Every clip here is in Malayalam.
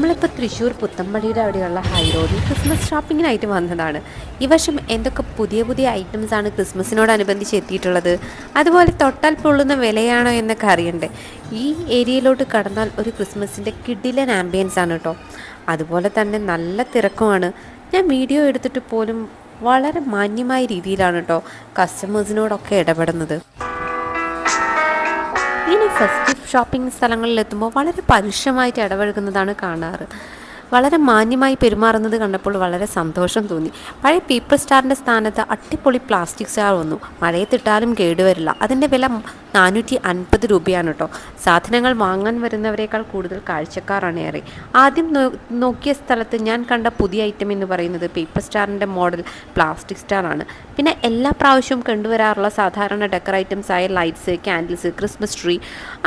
നമ്മളിപ്പോൾ തൃശ്ശൂർ പുത്തമ്പള്ളിയുടെ അവിടെയുള്ള ഹൈ റോഡിൽ ക്രിസ്മസ് ഷോപ്പിങ്ങിനായിട്ട് വന്നതാണ്. ഈ വർഷം എന്തൊക്കെ പുതിയ പുതിയ ഐറ്റംസാണ് ക്രിസ്മസിനോടനുബന്ധിച്ച് എത്തിയിട്ടുള്ളത്, അതുപോലെ തൊട്ടാൽ പൊള്ളുന്ന വിലയാണോ എന്നൊക്കെ അറിയണ്ടേ. ഈ ഏരിയയിലോട്ട് കടന്നാൽ ഒരു ക്രിസ്മസിൻ്റെ കിഡിലൻ ആംബിയൻസ് ആണ് കേട്ടോ. അതുപോലെ തന്നെ നല്ല തിരക്കുമാണ്. ഞാൻ വീഡിയോ എടുത്തിട്ട് പോലും വളരെ മാന്യമായ രീതിയിലാണ് കേട്ടോ കസ്റ്റമേഴ്സിനോടൊക്കെ ഇടപെടുന്നത്. ഇങ്ങനെ ഫെസ്റ്റീവ് ഷോപ്പിംഗ് സ്ഥലങ്ങളിലെത്തുമ്പോൾ വളരെ പരുഷമായിട്ട് ഇടപഴകുന്നതാണ് കാണാറ്. വളരെ മാന്യമായി പെരുമാറുന്നത് കണ്ടപ്പോൾ വളരെ സന്തോഷം തോന്നി. പഴയ പേപ്പർ സ്റ്റാറിൻ്റെ സ്ഥാനത്ത് അട്ടിപ്പൊളി പ്ലാസ്റ്റിക് സ്റ്റാർ വന്നു. മഴയത്തിട്ടാലും കേടുവരില്ല. അതിൻ്റെ വില 450 രൂപയാണ് കേട്ടോ. സാധനങ്ങൾ വാങ്ങാൻ വരുന്നവരെക്കാൾ കൂടുതൽ കാഴ്ചക്കാരാണ് ഏറെ. ആദ്യം നോക്കിയ സ്ഥലത്ത് ഞാൻ കണ്ട പുതിയ ഐറ്റം എന്ന് പറയുന്നത് പേപ്പർ സ്റ്റാറിൻ്റെ മോഡൽ പ്ലാസ്റ്റിക് സ്റ്റാറാണ്. പിന്നെ എല്ലാ പ്രാവശ്യവും കണ്ടുവരാറുള്ള സാധാരണ ഡെക്കർ ഐറ്റംസ് ആയ ലൈറ്റ്സ്, ക്യാൻഡിൽസ്, ക്രിസ്മസ് ട്രീ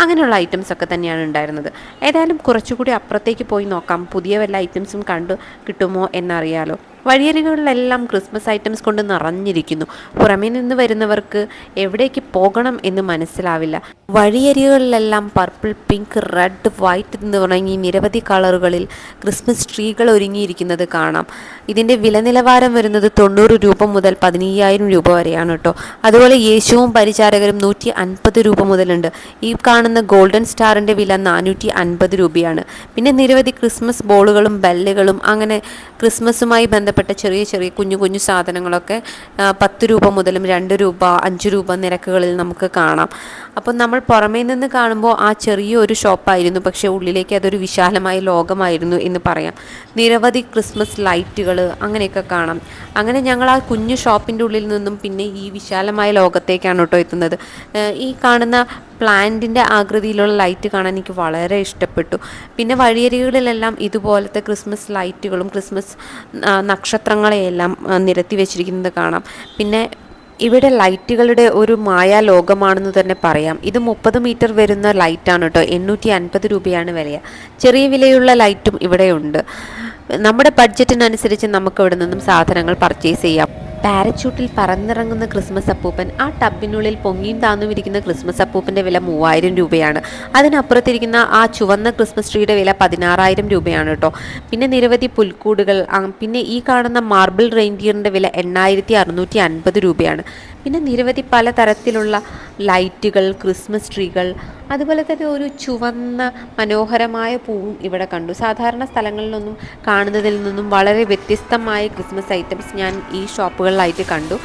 അങ്ങനെയുള്ള ഐറ്റംസ് ഒക്കെ തന്നെയാണ് ഉണ്ടായിരുന്നത്. ഏതായാലും കുറച്ചുകൂടി അപ്പുറത്തേക്ക് പോയി നോക്കാം, പുതിയ വല്ല ഐറ്റംസും കണ്ടു കിട്ടുമോ എന്നറിയാലോ. വഴിയരികളിലെല്ലാം ക്രിസ്മസ് ഐറ്റംസ് കൊണ്ട് നിറഞ്ഞിരിക്കുന്നു. പുറമേ നിന്ന് വരുന്നവർക്ക് എവിടേക്ക് പോകണം എന്ന് മനസ്സിലാവില്ല. വഴിയരികളിലെല്ലാം പർപ്പിൾ, പിങ്ക്, റെഡ്, വൈറ്റ് തുടങ്ങി നിരവധി കളറുകളിൽ ക്രിസ്മസ് ട്രീകൾ ഒരുങ്ങിയിരിക്കുന്നത് കാണാം. ഇതിൻ്റെ വില നിലവാരം വരുന്നത് 90 രൂപ മുതൽ 15,000 രൂപ വരെയാണ് കേട്ടോ. അതുപോലെ യേശുവും പരിചാരകരും 150 രൂപ മുതലുണ്ട്. ഈ കാണുന്ന ഗോൾഡൻ സ്റ്റാറിൻ്റെ വില 450 രൂപയാണ്. പിന്നെ നിരവധി ക്രിസ്മസ് ബോളുകളും ബെല്ലുകളും അങ്ങനെ ക്രിസ്മസുമായി ബന്ധപ്പെട്ട ചെറിയ ചെറിയ കുഞ്ഞു കുഞ്ഞു സാധനങ്ങളൊക്കെ 10 രൂപ മുതലും 2 രൂപ 5 രൂപ നിരക്കുകളിൽ നമുക്ക് കാണാം. അപ്പോൾ നമ്മൾ പുറമേ നിന്ന് കാണുമ്പോൾ ആ ചെറിയൊരു ഷോപ്പായിരുന്നു, പക്ഷേ ഉള്ളിലേക്ക് അതൊരു വിശാലമായ ലോകമായിരുന്നു എന്ന് പറയാം. നിരവധി ക്രിസ്മസ് ലൈറ്റുകൾ അങ്ങനെയൊക്കെ കാണാം. അങ്ങനെ ഞങ്ങൾ ആ കുഞ്ഞു ഷോപ്പിൻ്റെ ഉള്ളിൽ നിന്നും പിന്നെ ഈ വിശാലമായ ലോകത്തേക്കാണ് കേട്ടോ എത്തുന്നത്. ഈ കാണുന്ന പ്ലാന്റിൻ്റെ ആകൃതിയിലുള്ള ലൈറ്റ് കാണാൻ എനിക്ക് വളരെ ഇഷ്ടപ്പെട്ടു. പിന്നെ വഴിയരികളിലെല്ലാം ഇതുപോലത്തെ ക്രിസ്മസ് ലൈറ്റുകളും ക്രിസ്മസ് നക്ഷത്രങ്ങളെയെല്ലാം നിരത്തി വെച്ചിരിക്കുന്നത് കാണാം. പിന്നെ ഇവിടെ ലൈറ്റുകളുടെ ഒരു മായാ ലോകമാണെന്ന് തന്നെ പറയാം. ഇത് 30 മീറ്റർ വരുന്ന ലൈറ്റാണ് കേട്ടോ. 850 രൂപയാണ് വില. ചെറിയ വിലയുള്ള ലൈറ്റും ഇവിടെയുണ്ട്. നമ്മുടെ ബഡ്ജറ്റിനനുസരിച്ച് നമുക്ക് ഇവിടെ നിന്നും സാധനങ്ങൾ പർച്ചേസ് ചെയ്യാം. പാരച്യൂട്ടിൽ പറന്നിറങ്ങുന്ന ക്രിസ്മസ് അപ്പൂപ്പൻ, ആ ടബിനുള്ളിൽ പൊങ്ങിയും താന്നുമിരിക്കുന്ന ക്രിസ്മസ് അപ്പൂപ്പൻ്റെ വില 3000 രൂപയാണ്. അതിനപ്പുറത്തിരിക്കുന്ന ആ ചുവന്ന ക്രിസ്മസ് ട്രീയുടെ വില 16,000 രൂപയാണ് കേട്ടോ. പിന്നെ നിരവധി പുൽക്കൂടുകൾ, പിന്നെ ഈ കാണുന്ന മാർബിൾ റെയിൻഡിയറിൻ്റെ വില 8,650 രൂപയാണ്. പിന്നെ നിരവധി പലതരത്തിലുള്ള ലൈറ്റുകൾ, ക്രിസ്മസ് ട്രീകൾ, അതുപോലെ തന്നെ ഒരു ചുവന്ന മനോഹരമായ പൂവും ഇവിടെ കണ്ടു. സാധാരണ സ്ഥലങ്ങളിലൊന്നും കാണുന്നതിൽ നിന്നും വളരെ വ്യത്യസ്തമായ ക്രിസ്മസ് ഐറ്റംസ് ഞാൻ ഈ ഷോപ്പുകളിലായിട്ട് കണ്ടു.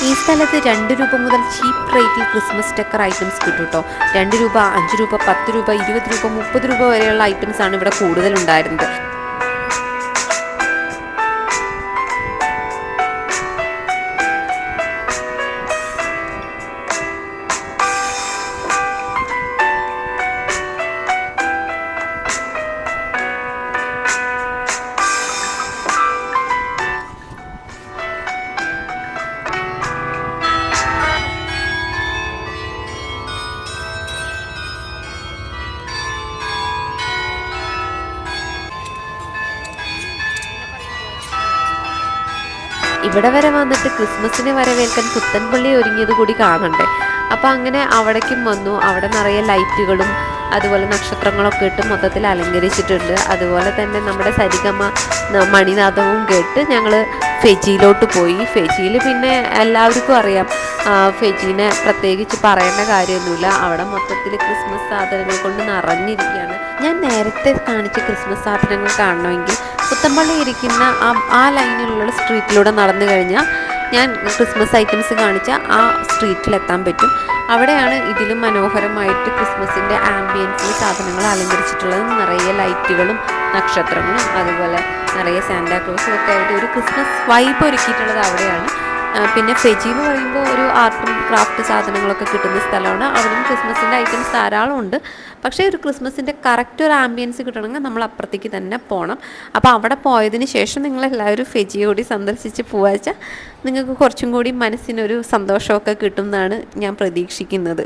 ഈ സ്ഥലത്ത് 2 രൂപ മുതൽ ചീപ്പ് റേറ്റിൽ ക്രിസ്മസ് ഡെക്കർ ഐറ്റംസ് കിട്ടും കേട്ടോ. 2 രൂപ, 5 രൂപ, 10 രൂപ, 20 രൂപ, 30 രൂപ വരെയുള്ള ഐറ്റംസാണ് ഇവിടെ കൂടുതലുണ്ടായിരുന്നത്. ഇവിടെ വരെ വന്നിട്ട് ക്രിസ്മസിനെ വരവേൽക്കാൻ പുത്തൻപള്ളി ഒരുങ്ങിയത് കൂടി കാണണ്ടേ. അപ്പോൾ അങ്ങനെ അവിടേക്കും വന്നു. അവിടെ നിറയെ ലൈറ്റുകളും അതുപോലെ നക്ഷത്രങ്ങളൊക്കെ ഇട്ട് മൊത്തത്തിൽ അലങ്കരിച്ചിട്ടുണ്ട്. അതുപോലെ തന്നെ നമ്മുടെ സരിഗമ മണിനാഥവും കേട്ട് ഞങ്ങൾ ഫെജിയിലോട്ട് പോയി. ഫെജിയിൽ പിന്നെ എല്ലാവർക്കും അറിയാം, ഫെജീനെ പ്രത്യേകിച്ച് പറയേണ്ട കാര്യമൊന്നുമില്ല. അവിടെ മൊത്തത്തിൽ ക്രിസ്മസ് സാധനങ്ങൾ കൊണ്ട് നിറഞ്ഞിരിക്കുകയാണ്. ഞാൻ നേരത്തെ കാണിച്ച ക്രിസ്മസ് സാധനങ്ങൾ കാണണമെങ്കിൽ പുത്തമ്പള്ളി ഇരിക്കുന്ന ആ ലൈനിലുള്ള സ്ട്രീറ്റിലൂടെ നടന്നു കഴിഞ്ഞാൽ ഞാൻ ക്രിസ്മസ് ഐറ്റംസ് കാണിച്ച ആ സ്ട്രീറ്റിലെത്താൻ പറ്റും. അവിടെയാണ് ഇതിലും മനോഹരമായിട്ട് ക്രിസ്മസിൻ്റെ ആംബിയൻസിൽ സാധനങ്ങൾ അലങ്കരിച്ചിട്ടുള്ളത്. നിറയെ ലൈറ്റുകളും നക്ഷത്രങ്ങളും അതുപോലെ നിറയെ സാന്റാക്ലോസും ഒക്കെ ആയിട്ട് ഒരു ക്രിസ്മസ് വൈബ് ഒരുക്കിയിട്ടുള്ളത് അവിടെയാണ്. പിന്നെ ഫെജി എന്ന് പറയുമ്പോൾ ഒരു ആർട്ടും ക്രാഫ്റ്റ് സാധനങ്ങളൊക്കെ കിട്ടുന്ന സ്ഥലമാണ്. അവിടെയും ക്രിസ്മസിൻ്റെ ഐറ്റംസ് ധാരാളം ഉണ്ട്. പക്ഷേ ഒരു ക്രിസ്മസിൻ്റെ കറക്റ്റ് ഒരു ആംബിയൻസ് കിട്ടണമെങ്കിൽ നമ്മൾ അപ്പുറത്തേക്ക് തന്നെ പോകണം. അപ്പോൾ അവിടെ പോയതിന് ശേഷം നിങ്ങളെല്ലാവരും ഫെജി കൂടി സന്ദർശിച്ച് പോവാച്ചാൽ നിങ്ങൾക്ക് കുറച്ചും കൂടി മനസ്സിനൊരു സന്തോഷമൊക്കെ കിട്ടും എന്നാണ് ഞാൻ പ്രതീക്ഷിക്കുന്നത്.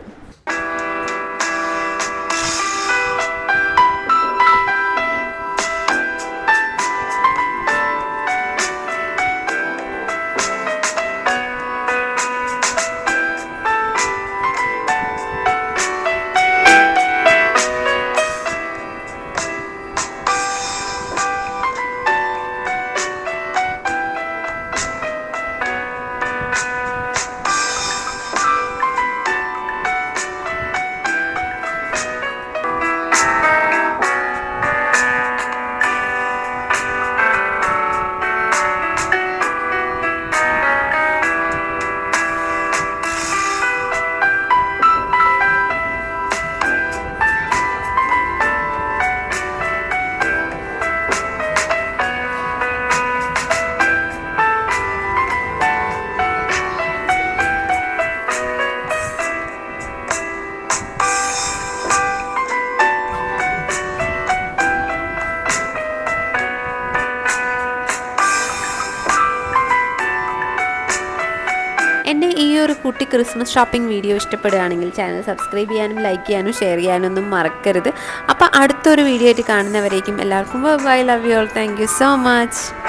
എൻ്റെ ഈ ഒരു കുട്ടി ക്രിസ്മസ് ഷോപ്പിംഗ് വീഡിയോ ഇഷ്ടപ്പെടുകയാണെങ്കിൽ ചാനൽ സബ്സ്ക്രൈബ് ചെയ്യാനും ലൈക്ക് ചെയ്യാനും ഷെയർ ചെയ്യാനും ഒന്നും മറക്കരുത്. അപ്പോൾ അടുത്തൊരു വീഡിയോ ആയിട്ട് കാണുന്നവരേക്കും എല്ലാവർക്കും bye, love you all, thank you so much.